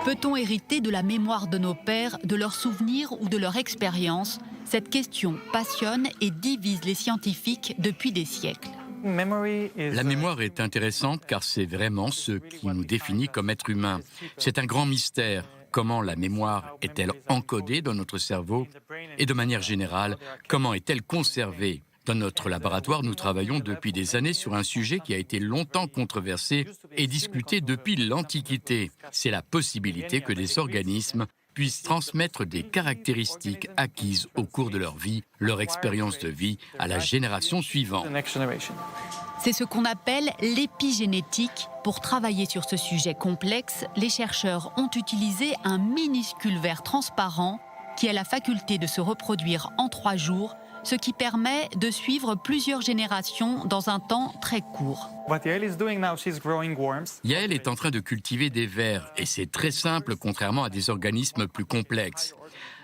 Peut-on hériter de la mémoire de nos pères, de leurs souvenirs ou de leur expérience? Cette question passionne et divise les scientifiques depuis des siècles. La mémoire est intéressante car c'est vraiment ce qui nous définit comme êtres humains. C'est un grand mystère. Comment la mémoire est-elle encodée dans notre cerveau? Et de manière générale, comment est-elle conservée? Dans notre laboratoire, nous travaillons depuis des années sur un sujet qui a été longtemps controversé et discuté depuis l'Antiquité. C'est la possibilité que des organismes puissent transmettre des caractéristiques acquises au cours de leur vie, leur expérience de vie, à la génération suivante. C'est ce qu'on appelle l'épigénétique. Pour travailler sur ce sujet complexe, les chercheurs ont utilisé un minuscule verre transparent qui a la faculté de se reproduire en 3 jours, ce qui permet de suivre plusieurs générations dans un temps très court. Yael est en train de cultiver des vers et c'est très simple contrairement à des organismes plus complexes.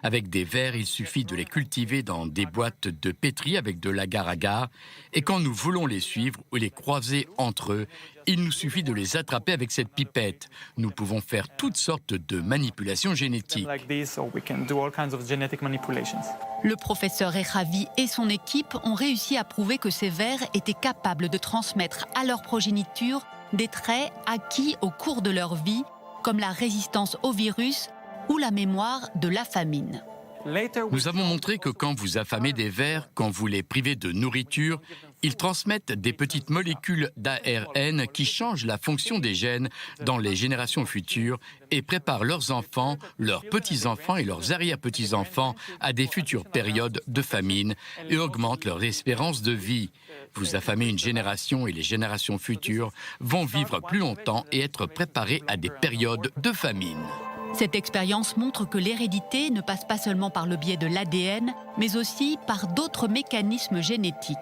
Avec des vers, il suffit de les cultiver dans des boîtes de pétri avec de l'agar-agar et quand nous voulons les suivre ou les croiser entre eux, il nous suffit de les attraper avec cette pipette. Nous pouvons faire toutes sortes de manipulations génétiques. Le professeur Echavi et son équipe ont réussi à prouver que ces vers étaient capables de transmettre à leur progéniture des traits acquis au cours de leur vie, comme la résistance au virus ou la mémoire de la famine. Nous avons montré que quand vous affamez des vers, quand vous les privez de nourriture, ils transmettent des petites molécules d'ARN qui changent la fonction des gènes dans les générations futures et préparent leurs enfants, leurs petits-enfants et leurs arrière-petits-enfants à des futures périodes de famine et augmentent leur espérance de vie. Vous affamez une génération et les générations futures vont vivre plus longtemps et être préparées à des périodes de famine. Cette expérience montre que l'hérédité ne passe pas seulement par le biais de l'ADN, mais aussi par d'autres mécanismes génétiques.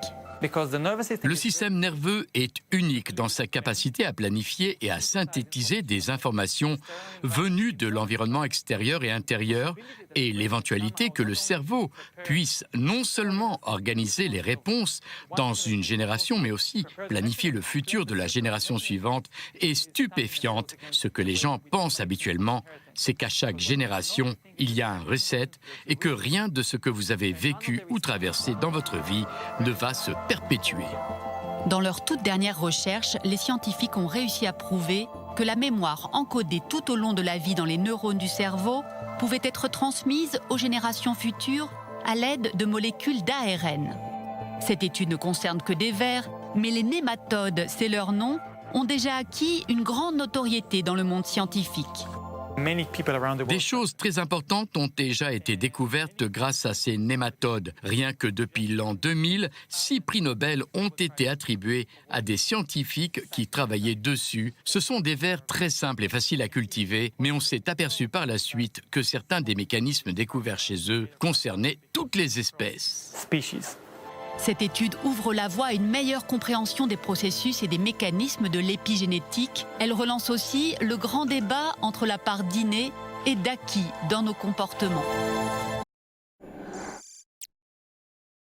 Le système nerveux est unique dans sa capacité à planifier et à synthétiser des informations venues de l'environnement extérieur et intérieur et l'éventualité que le cerveau puisse non seulement organiser les réponses dans une génération mais aussi planifier le futur de la génération suivante est stupéfiante. Ce que les gens pensent habituellement, c'est qu'à chaque génération, il y a un reset et que rien de ce que vous avez vécu ou traversé dans votre vie ne va se perpétuer. Dans leur toute dernière recherche, les scientifiques ont réussi à prouver que la mémoire encodée tout au long de la vie dans les neurones du cerveau pouvait être transmise aux générations futures à l'aide de molécules d'ARN. Cette étude ne concerne que des vers, mais les nématodes, c'est leur nom, ont déjà acquis une grande notoriété dans le monde scientifique. Des choses très importantes ont déjà été découvertes grâce à ces nématodes. Rien que depuis l'an 2000, 6 prix Nobel ont été attribués à des scientifiques qui travaillaient dessus. Ce sont des vers très simples et faciles à cultiver, mais on s'est aperçu par la suite que certains des mécanismes découverts chez eux concernaient toutes les espèces. Cette étude ouvre la voie à une meilleure compréhension des processus et des mécanismes de l'épigénétique. Elle relance aussi le grand débat entre la part d'inné et d'acquis dans nos comportements.